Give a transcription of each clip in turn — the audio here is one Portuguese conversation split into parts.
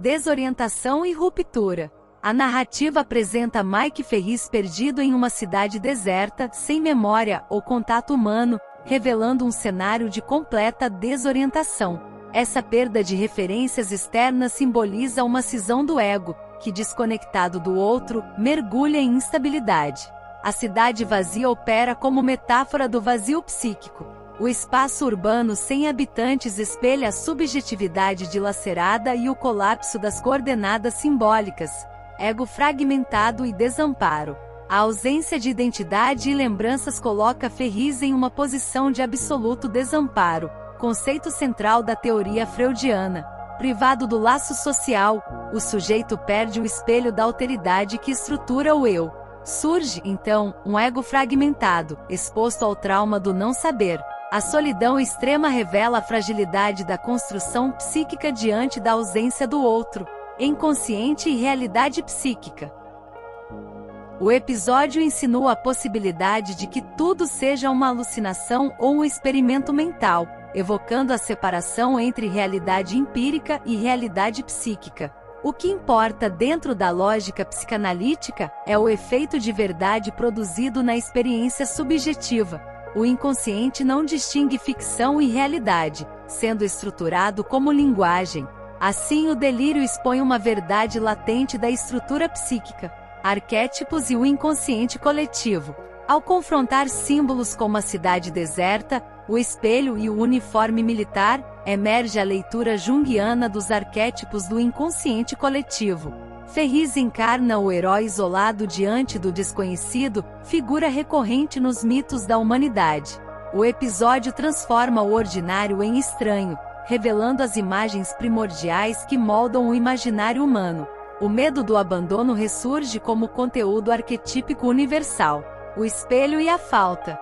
desorientação e ruptura. A narrativa apresenta Mike Ferris perdido em uma cidade deserta, sem memória ou contato humano, revelando um cenário de completa desorientação. Essa perda de referências externas simboliza uma cisão do ego, que, desconectado do outro, mergulha em instabilidade. A cidade vazia opera como metáfora do vazio psíquico. O espaço urbano sem habitantes espelha a subjetividade dilacerada e o colapso das coordenadas simbólicas. Ego fragmentado e desamparo. A ausência de identidade e lembranças coloca Ferris em uma posição de absoluto desamparo, conceito central da teoria freudiana. Privado do laço social, o sujeito perde o espelho da alteridade que estrutura o eu. Surge, então, um ego fragmentado, exposto ao trauma do não saber. A solidão extrema revela a fragilidade da construção psíquica diante da ausência do outro. Inconsciente e realidade psíquica. O episódio insinua a possibilidade de que tudo seja uma alucinação ou um experimento mental, evocando a separação entre realidade empírica e realidade psíquica. O que importa dentro da lógica psicanalítica é o efeito de verdade produzido na experiência subjetiva. O inconsciente não distingue ficção e realidade, sendo estruturado como linguagem. Assim, o delírio expõe uma verdade latente da estrutura psíquica, arquétipos e o inconsciente coletivo. Ao confrontar símbolos como a cidade deserta, o espelho e o uniforme militar, emerge a leitura junguiana dos arquétipos do inconsciente coletivo. Ferris encarna o herói isolado diante do desconhecido, figura recorrente nos mitos da humanidade. O episódio transforma o ordinário em estranho, revelando as imagens primordiais que moldam o imaginário humano. O medo do abandono ressurge como conteúdo arquetípico universal. O espelho e a falta.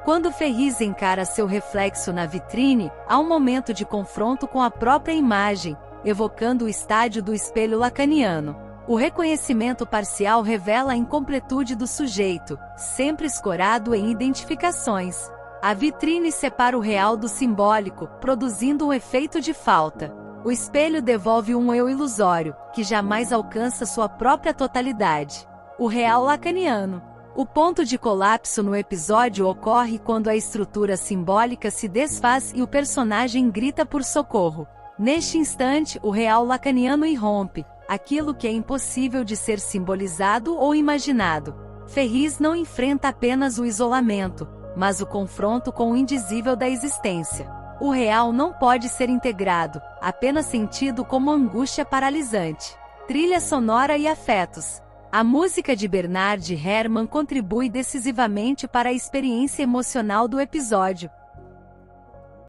Quando Ferris encara seu reflexo na vitrine, há um momento de confronto com a própria imagem, evocando o estádio do espelho lacaniano. O reconhecimento parcial revela a incompletude do sujeito, sempre escorado em identificações. A vitrine separa o real do simbólico, produzindo um efeito de falta. O espelho devolve um eu ilusório, que jamais alcança sua própria totalidade. O real lacaniano. O ponto de colapso no episódio ocorre quando a estrutura simbólica se desfaz e o personagem grita por socorro. Neste instante, o real lacaniano irrompe, aquilo que é impossível de ser simbolizado ou imaginado. Ferris não enfrenta apenas o isolamento, mas o confronto com o indizível da existência. O real não pode ser integrado, apenas sentido como angústia paralisante. Trilha sonora e afetos. A música de Bernard Herrmann contribui decisivamente para a experiência emocional do episódio.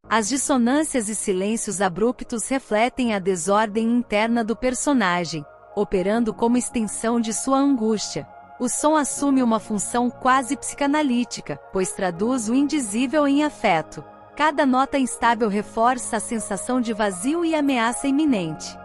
As dissonâncias e silêncios abruptos refletem a desordem interna do personagem, operando como extensão de sua angústia. O som assume uma função quase psicanalítica, pois traduz o indizível em afeto. Cada nota instável reforça a sensação de vazio e ameaça iminente.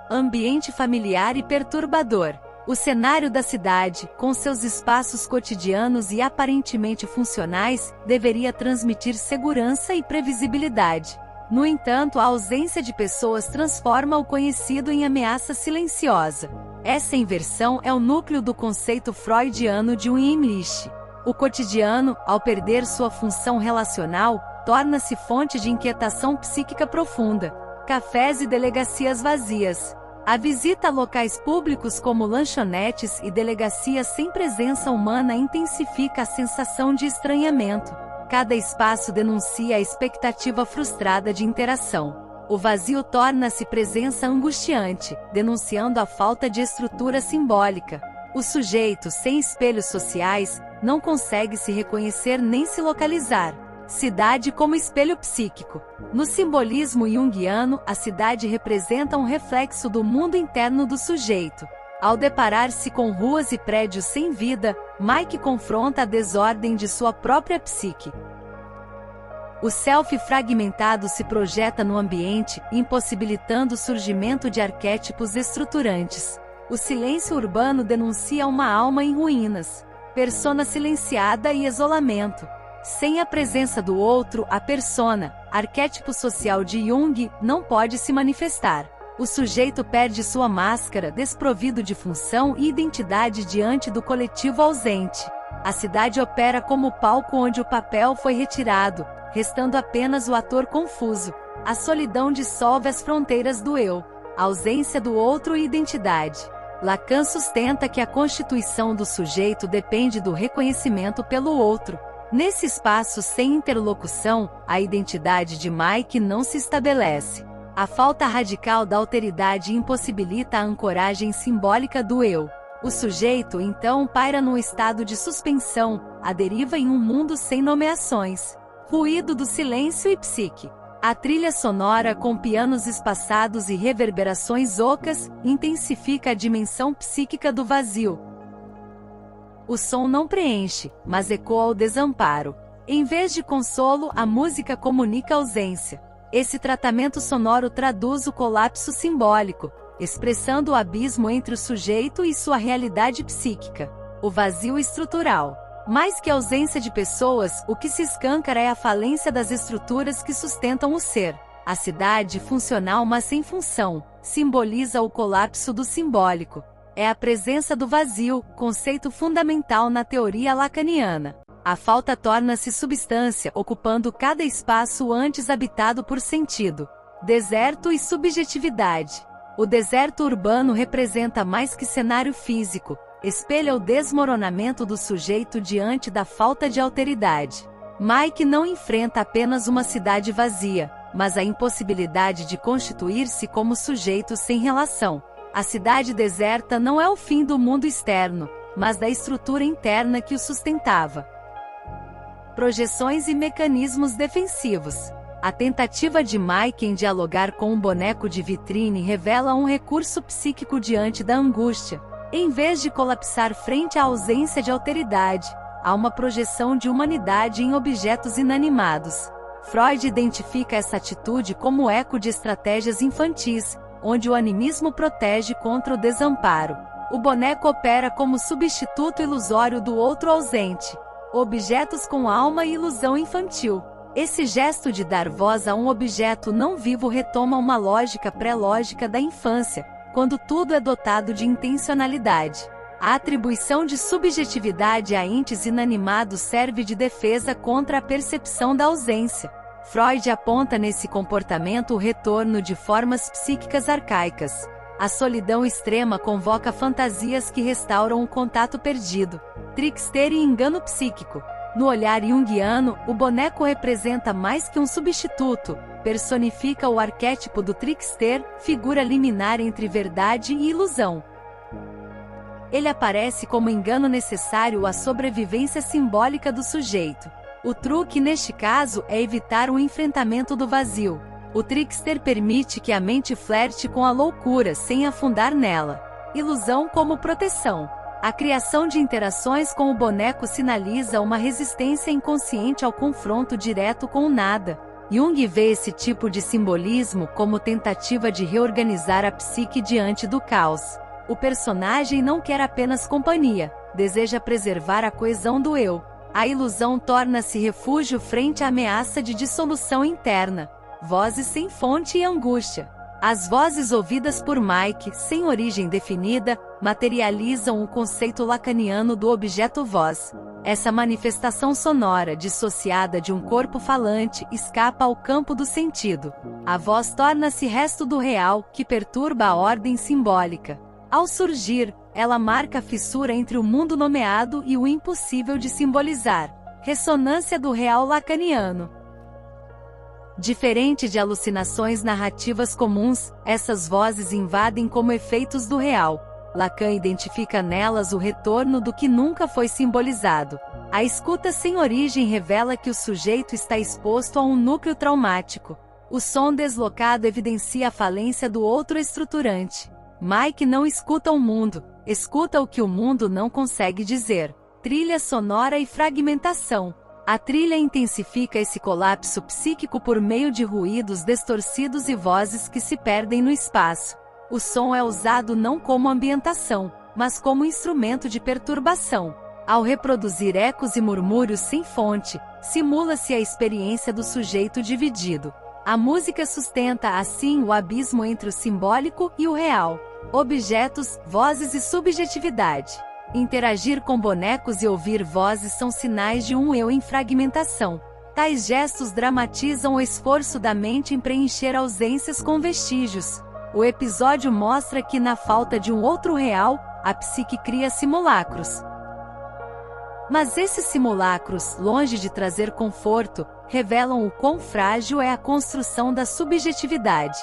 Ambiente familiar e perturbador. O cenário da cidade, com seus espaços cotidianos e aparentemente funcionais, deveria transmitir segurança e previsibilidade. No entanto, a ausência de pessoas transforma o conhecido em ameaça silenciosa. Essa inversão é o núcleo do conceito freudiano de Unheimlich. O cotidiano, ao perder sua função relacional, torna-se fonte de inquietação psíquica profunda. Cafés e delegacias vazias. A visita a locais públicos como lanchonetes e delegacias sem presença humana intensifica a sensação de estranhamento. Cada espaço denuncia a expectativa frustrada de interação. O vazio torna-se presença angustiante, denunciando a falta de estrutura simbólica. O sujeito, sem espelhos sociais, não consegue se reconhecer nem se localizar. Cidade como espelho psíquico. No simbolismo junguiano, a cidade representa um reflexo do mundo interno do sujeito. Ao deparar-se com ruas e prédios sem vida, Mike confronta a desordem de sua própria psique. O self fragmentado se projeta no ambiente, impossibilitando o surgimento de arquétipos estruturantes. O silêncio urbano denuncia uma alma em ruínas, persona silenciada e isolamento. Sem a presença do outro, a persona, arquétipo social de Jung, não pode se manifestar. O sujeito perde sua máscara, desprovido de função e identidade diante do coletivo ausente. A cidade opera como palco onde o papel foi retirado, restando apenas o ator confuso. A solidão dissolve as fronteiras do eu, a ausência do outro e identidade. Lacan sustenta que a constituição do sujeito depende do reconhecimento pelo outro. Nesse espaço sem interlocução, a identidade de Mike não se estabelece. A falta radical da alteridade impossibilita a ancoragem simbólica do eu. O sujeito, então, paira num estado de suspensão, à deriva em um mundo sem nomeações. Ruído do silêncio e psique. A trilha sonora, com pianos espaçados e reverberações ocas, intensifica a dimensão psíquica do vazio. O som não preenche, mas ecoa o desamparo. Em vez de consolo, a música comunica ausência. Esse tratamento sonoro traduz o colapso simbólico, expressando o abismo entre o sujeito e sua realidade psíquica. O vazio estrutural. Mais que a ausência de pessoas, o que se escancara é a falência das estruturas que sustentam o ser. A cidade, funcional mas sem função, simboliza o colapso do simbólico. É a presença do vazio, conceito fundamental na teoria lacaniana. A falta torna-se substância, ocupando cada espaço antes habitado por sentido. Deserto e subjetividade. O deserto urbano representa mais que cenário físico, espelha o desmoronamento do sujeito diante da falta de alteridade. Mike não enfrenta apenas uma cidade vazia, mas a impossibilidade de constituir-se como sujeito sem relação. A cidade deserta não é o fim do mundo externo, mas da estrutura interna que o sustentava. Projeções e mecanismos defensivos. A tentativa de Mike em dialogar com um boneco de vitrine revela um recurso psíquico diante da angústia. Em vez de colapsar frente à ausência de alteridade, há uma projeção de humanidade em objetos inanimados. Freud identifica essa atitude como eco de estratégias infantis, onde o animismo protege contra o desamparo. O boneco opera como substituto ilusório do outro ausente. Objetos com alma e ilusão infantil. Esse gesto de dar voz a um objeto não vivo retoma uma lógica pré-lógica da infância, quando tudo é dotado de intencionalidade. A atribuição de subjetividade a entes inanimados serve de defesa contra a percepção da ausência. Freud aponta nesse comportamento o retorno de formas psíquicas arcaicas. A solidão extrema convoca fantasias que restauram o contato perdido. Trickster e engano psíquico. No olhar junguiano, o boneco representa mais que um substituto, personifica o arquétipo do trickster, figura liminar entre verdade e ilusão. Ele aparece como engano necessário à sobrevivência simbólica do sujeito. O truque neste caso é evitar o enfrentamento do vazio. O trickster permite que a mente flerte com a loucura sem afundar nela. Ilusão como proteção. A criação de interações com o boneco sinaliza uma resistência inconsciente ao confronto direto com o nada. Jung vê esse tipo de simbolismo como tentativa de reorganizar a psique diante do caos. O personagem não quer apenas companhia, deseja preservar a coesão do eu. A ilusão torna-se refúgio frente à ameaça de dissolução interna. Vozes sem fonte e angústia. As vozes ouvidas por Mike, sem origem definida, materializam o conceito lacaniano do objeto voz. Essa manifestação sonora, dissociada de um corpo falante, escapa ao campo do sentido. A voz torna-se resto do real, que perturba a ordem simbólica. Ao surgir, ela marca a fissura entre o mundo nomeado e o impossível de simbolizar. Ressonância do real lacaniano. Diferente de alucinações narrativas comuns, essas vozes invadem como efeitos do real. Lacan identifica nelas o retorno do que nunca foi simbolizado. A escuta sem origem revela que o sujeito está exposto a um núcleo traumático. O som deslocado evidencia a falência do outro estruturante. Mike não escuta o mundo, escuta o que o mundo não consegue dizer. Trilha sonora e fragmentação. A trilha intensifica esse colapso psíquico por meio de ruídos distorcidos e vozes que se perdem no espaço. O som é usado não como ambientação, mas como instrumento de perturbação. Ao reproduzir ecos e murmúrios sem fonte, simula-se a experiência do sujeito dividido. A música sustenta assim o abismo entre o simbólico e o real. Objetos, vozes e subjetividade. Interagir com bonecos e ouvir vozes são sinais de um eu em fragmentação. Tais gestos dramatizam o esforço da mente em preencher ausências com vestígios. O episódio mostra que, na falta de um outro real, a psique cria simulacros. Mas esses simulacros, longe de trazer conforto, revelam o quão frágil é a construção da subjetividade.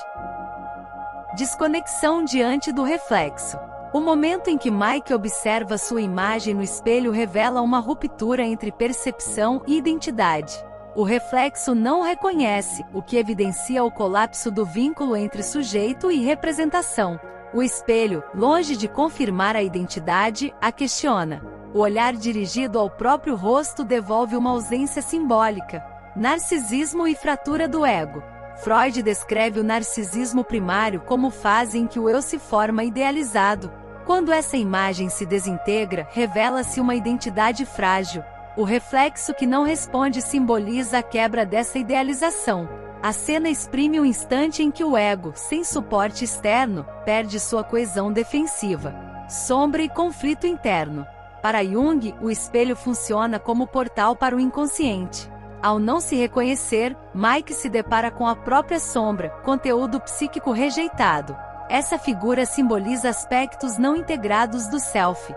Desconexão diante do reflexo. O momento em que Mike observa sua imagem no espelho revela uma ruptura entre percepção e identidade. O reflexo não o reconhece, o que evidencia o colapso do vínculo entre sujeito e representação. O espelho, longe de confirmar a identidade, a questiona. O olhar dirigido ao próprio rosto devolve uma ausência simbólica. Narcisismo e fratura do ego. Freud descreve o narcisismo primário como fase em que o eu se forma idealizado. Quando essa imagem se desintegra, revela-se uma identidade frágil. O reflexo que não responde simboliza a quebra dessa idealização. A cena exprime o instante em que o ego, sem suporte externo, perde sua coesão defensiva. Sombra e conflito interno. Para Jung, o espelho funciona como portal para o inconsciente. Ao não se reconhecer, Mike se depara com a própria sombra, conteúdo psíquico rejeitado. Essa figura simboliza aspectos não integrados do self.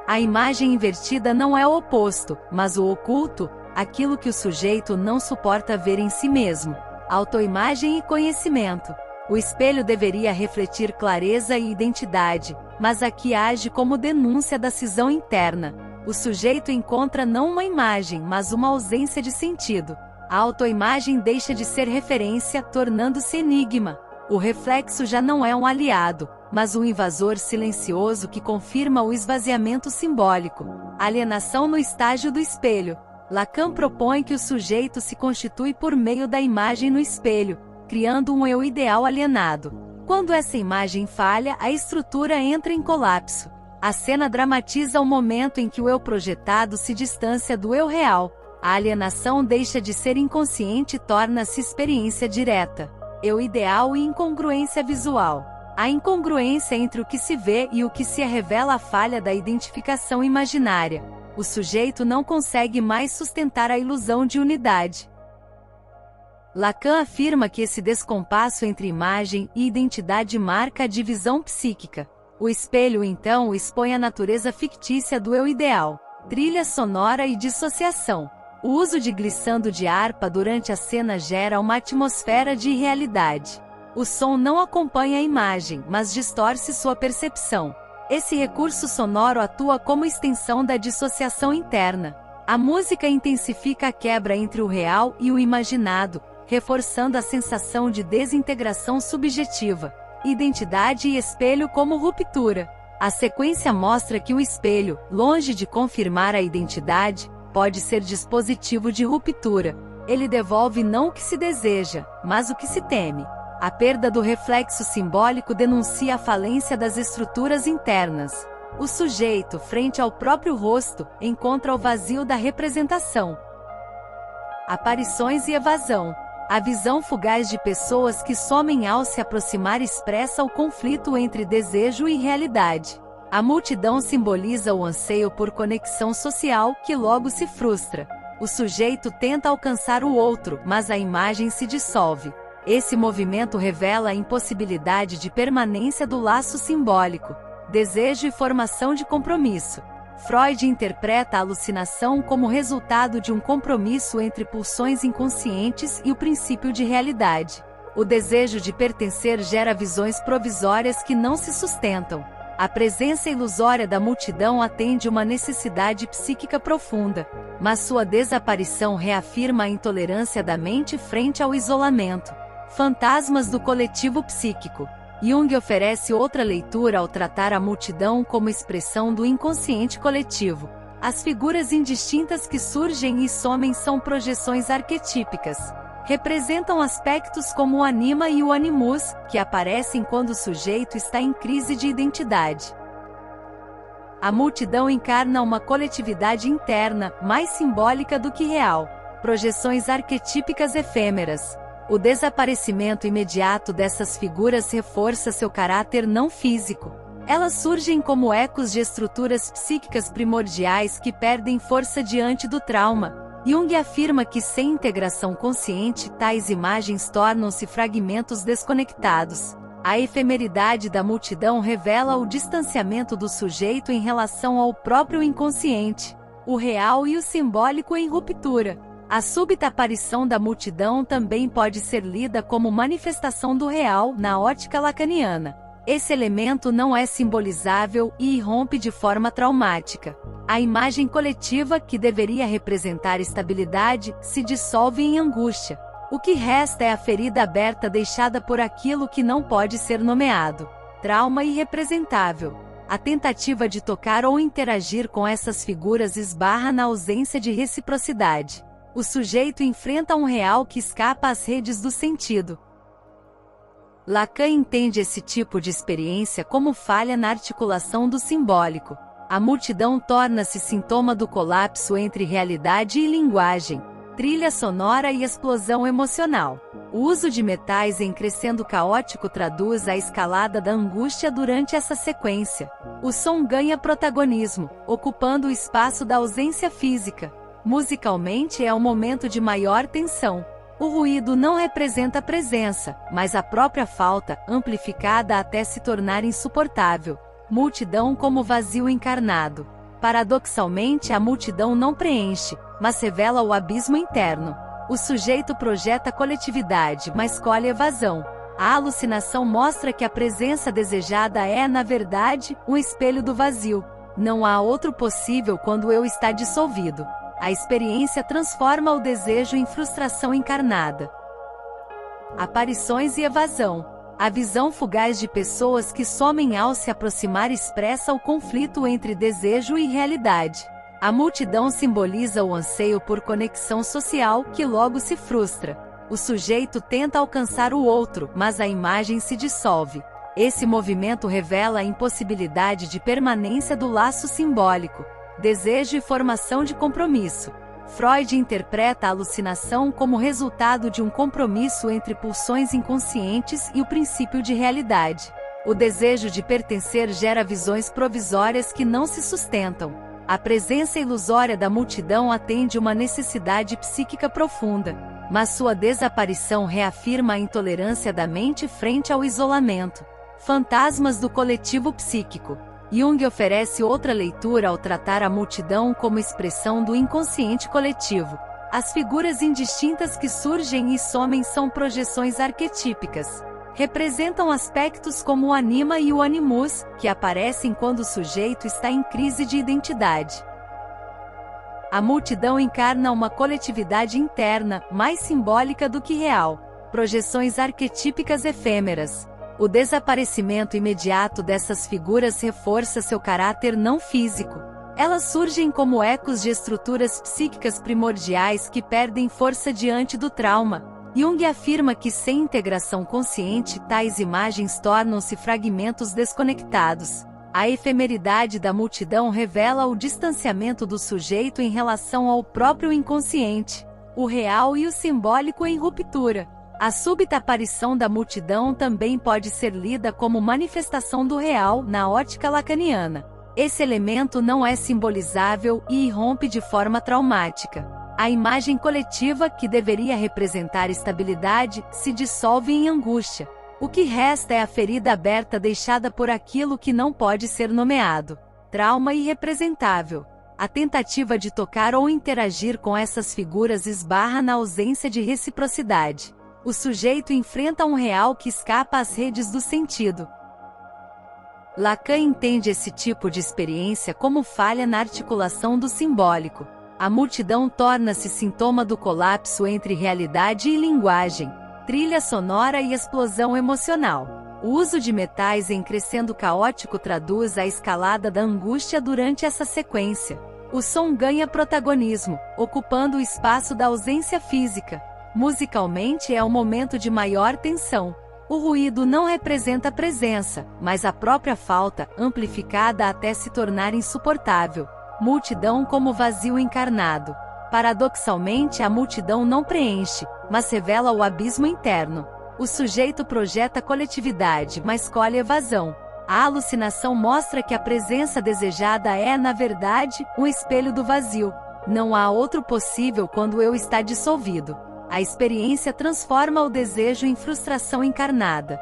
A imagem invertida não é o oposto, mas o oculto, aquilo que o sujeito não suporta ver em si mesmo. Autoimagem e conhecimento. O espelho deveria refletir clareza e identidade, mas aqui age como denúncia da cisão interna. O sujeito encontra não uma imagem, mas uma ausência de sentido. A autoimagem deixa de ser referência, tornando-se enigma. O reflexo já não é um aliado, mas um invasor silencioso que confirma o esvaziamento simbólico. Alienação no estágio do espelho. Lacan propõe que o sujeito se constitui por meio da imagem no espelho, criando um eu ideal alienado. Quando essa imagem falha, a estrutura entra em colapso. A cena dramatiza o momento em que o eu projetado se distancia do eu real. A alienação deixa de ser inconsciente e torna-se experiência direta. Eu ideal e incongruência visual. A incongruência entre o que se vê e o que se é revela a falha da identificação imaginária. O sujeito não consegue mais sustentar a ilusão de unidade. Lacan afirma que esse descompasso entre imagem e identidade marca a divisão psíquica. O espelho então expõe a natureza fictícia do eu ideal. Trilha sonora e dissociação. O uso de glissando de harpa durante a cena gera uma atmosfera de irrealidade. O som não acompanha a imagem, mas distorce sua percepção. Esse recurso sonoro atua como extensão da dissociação interna. A música intensifica a quebra entre o real e o imaginado, reforçando a sensação de desintegração subjetiva. Identidade e espelho como ruptura. A sequência mostra que o espelho, longe de confirmar a identidade, pode ser dispositivo de ruptura. Ele devolve não o que se deseja, mas o que se teme. A perda do reflexo simbólico denuncia a falência das estruturas internas. O sujeito, frente ao próprio rosto, encontra o vazio da representação. Aparições e evasão. A visão fugaz de pessoas que somem ao se aproximar expressa o conflito entre desejo e realidade. A multidão simboliza o anseio por conexão social, que logo se frustra. O sujeito tenta alcançar o outro, mas a imagem se dissolve. Esse movimento revela a impossibilidade de permanência do laço simbólico. Desejo e formação de compromisso. Freud interpreta a alucinação como resultado de um compromisso entre pulsões inconscientes e o princípio de realidade. O desejo de pertencer gera visões provisórias que não se sustentam. A presença ilusória da multidão atende uma necessidade psíquica profunda, mas sua desaparição reafirma a intolerância da mente frente ao isolamento. Fantasmas do coletivo psíquico. Jung oferece outra leitura ao tratar a multidão como expressão do inconsciente coletivo. As figuras indistintas que surgem e somem são projeções arquetípicas. Representam aspectos como o anima e o animus, que aparecem quando o sujeito está em crise de identidade. A multidão encarna uma coletividade interna, mais simbólica do que real. Projeções arquetípicas efêmeras. O desaparecimento imediato dessas figuras reforça seu caráter não físico. Elas surgem como ecos de estruturas psíquicas primordiais que perdem força diante do trauma. Jung afirma que sem integração consciente, tais imagens tornam-se fragmentos desconectados. A efemeridade da multidão revela o distanciamento do sujeito em relação ao próprio inconsciente, o real e o simbólico em ruptura. A súbita aparição da multidão também pode ser lida como manifestação do real na ótica lacaniana. Esse elemento não é simbolizável e irrompe de forma traumática. A imagem coletiva, que deveria representar estabilidade, se dissolve em angústia. O que resta é a ferida aberta deixada por aquilo que não pode ser nomeado. Trauma irrepresentável. A tentativa de tocar ou interagir com essas figuras esbarra na ausência de reciprocidade. O sujeito enfrenta um real que escapa às redes do sentido. Lacan entende esse tipo de experiência como falha na articulação do simbólico. A multidão torna-se sintoma do colapso entre realidade e linguagem, trilha sonora e explosão emocional. O uso de metais em crescendo caótico traduz a escalada da angústia durante essa sequência. O som ganha protagonismo, ocupando o espaço da ausência física. Musicalmente é um momento de maior tensão. O ruído não representa a presença, mas a própria falta, amplificada até se tornar insuportável. Multidão como vazio encarnado. Paradoxalmente, a multidão não preenche, mas revela o abismo interno. O sujeito projeta coletividade, mas colhe evasão. A alucinação mostra que a presença desejada é, na verdade, um espelho do vazio. Não há outro possível quando o eu está dissolvido. A experiência transforma o desejo em frustração encarnada. Aparições e evasão. A visão fugaz de pessoas que somem ao se aproximar expressa o conflito entre desejo e realidade. A multidão simboliza o anseio por conexão social, que logo se frustra. O sujeito tenta alcançar o outro, mas a imagem se dissolve. Esse movimento revela a impossibilidade de permanência do laço simbólico. Desejo e formação de compromisso. Freud interpreta a alucinação como resultado de um compromisso entre pulsões inconscientes e o princípio de realidade. O desejo de pertencer gera visões provisórias que não se sustentam. A presença ilusória da multidão atende uma necessidade psíquica profunda, mas sua desaparição reafirma a intolerância da mente frente ao isolamento. Fantasmas do coletivo psíquico. Jung oferece outra leitura ao tratar a multidão como expressão do inconsciente coletivo. As figuras indistintas que surgem e somem são projeções arquetípicas. Representam aspectos como o anima e o animus, que aparecem quando o sujeito está em crise de identidade. A multidão encarna uma coletividade interna, mais simbólica do que real. Projeções arquetípicas efêmeras. O desaparecimento imediato dessas figuras reforça seu caráter não físico. Elas surgem como ecos de estruturas psíquicas primordiais que perdem força diante do trauma. Jung afirma que sem integração consciente, tais imagens tornam-se fragmentos desconectados. A efemeridade da multidão revela o distanciamento do sujeito em relação ao próprio inconsciente, o real e o simbólico em ruptura. A súbita aparição da multidão também pode ser lida como manifestação do real na ótica lacaniana. Esse elemento não é simbolizável e irrompe de forma traumática. A imagem coletiva, que deveria representar estabilidade, se dissolve em angústia. O que resta é a ferida aberta deixada por aquilo que não pode ser nomeado. Trauma irrepresentável. A tentativa de tocar ou interagir com essas figuras esbarra na ausência de reciprocidade. O sujeito enfrenta um real que escapa às redes do sentido. Lacan entende esse tipo de experiência como falha na articulação do simbólico. A multidão torna-se sintoma do colapso entre realidade e linguagem, trilha sonora e explosão emocional. O uso de metais em crescendo caótico traduz a escalada da angústia durante essa sequência. O som ganha protagonismo, ocupando o espaço da ausência física. Musicalmente é um momento de maior tensão. O ruído não representa a presença, mas a própria falta, amplificada até se tornar insuportável. Multidão como vazio encarnado. Paradoxalmente, a multidão não preenche, mas revela o abismo interno. O sujeito projeta coletividade, mas colhe evasão. A alucinação mostra que a presença desejada é, na verdade, um espelho do vazio. Não há outro possível quando o eu está dissolvido. A experiência transforma o desejo em frustração encarnada.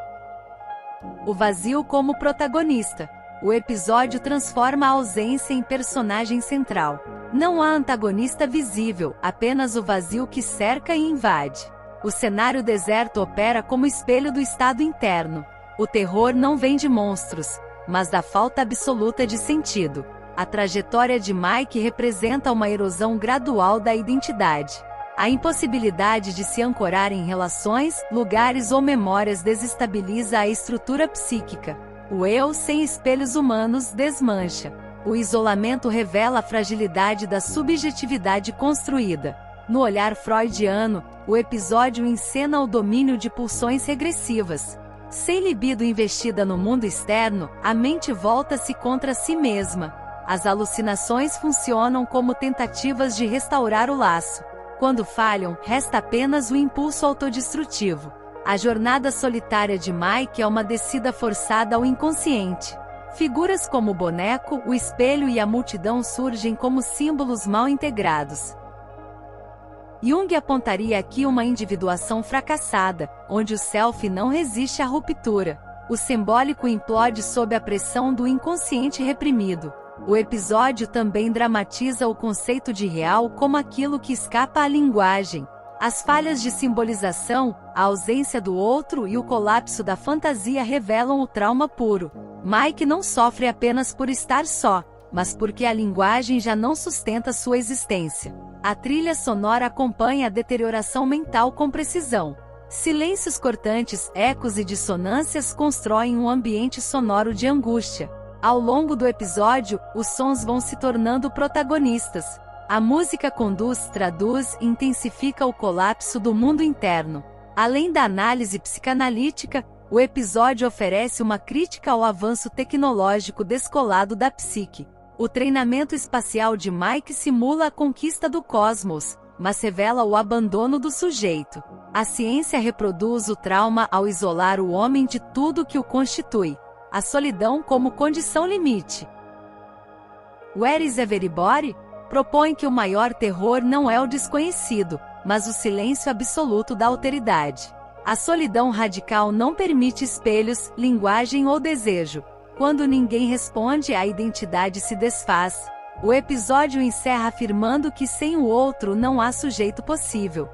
O vazio como protagonista. O episódio transforma a ausência em personagem central. Não há antagonista visível, apenas o vazio que cerca e invade. O cenário deserto opera como espelho do estado interno. O terror não vem de monstros, mas da falta absoluta de sentido. A trajetória de Mike representa uma erosão gradual da identidade. A impossibilidade de se ancorar em relações, lugares ou memórias desestabiliza a estrutura psíquica. O eu sem espelhos humanos desmancha. O isolamento revela a fragilidade da subjetividade construída. No olhar freudiano, o episódio encena o domínio de pulsões regressivas. Sem libido investida no mundo externo, a mente volta-se contra si mesma. As alucinações funcionam como tentativas de restaurar o laço. Quando falham, resta apenas o impulso autodestrutivo. A jornada solitária de Mike é uma descida forçada ao inconsciente. Figuras como o boneco, o espelho e a multidão surgem como símbolos mal integrados. Jung apontaria aqui uma individuação fracassada, onde o self não resiste à ruptura. O simbólico implode sob a pressão do inconsciente reprimido. O episódio também dramatiza o conceito de real como aquilo que escapa à linguagem. As falhas de simbolização, a ausência do outro e o colapso da fantasia revelam o trauma puro. Mike não sofre apenas por estar só, mas porque a linguagem já não sustenta sua existência. A trilha sonora acompanha a deterioração mental com precisão. Silêncios cortantes, ecos e dissonâncias constroem um ambiente sonoro de angústia. Ao longo do episódio, os sons vão se tornando protagonistas. A música conduz, traduz e intensifica o colapso do mundo interno. Além da análise psicanalítica, o episódio oferece uma crítica ao avanço tecnológico descolado da psique. O treinamento espacial de Mike simula a conquista do cosmos, mas revela o abandono do sujeito. A ciência reproduz o trauma ao isolar o homem de tudo que o constitui. A solidão como condição limite. Where is Everybody? Propõe que o maior terror não é o desconhecido, mas o silêncio absoluto da alteridade. A solidão radical não permite espelhos, linguagem ou desejo. Quando ninguém responde, a identidade se desfaz. O episódio encerra afirmando que sem o outro não há sujeito possível.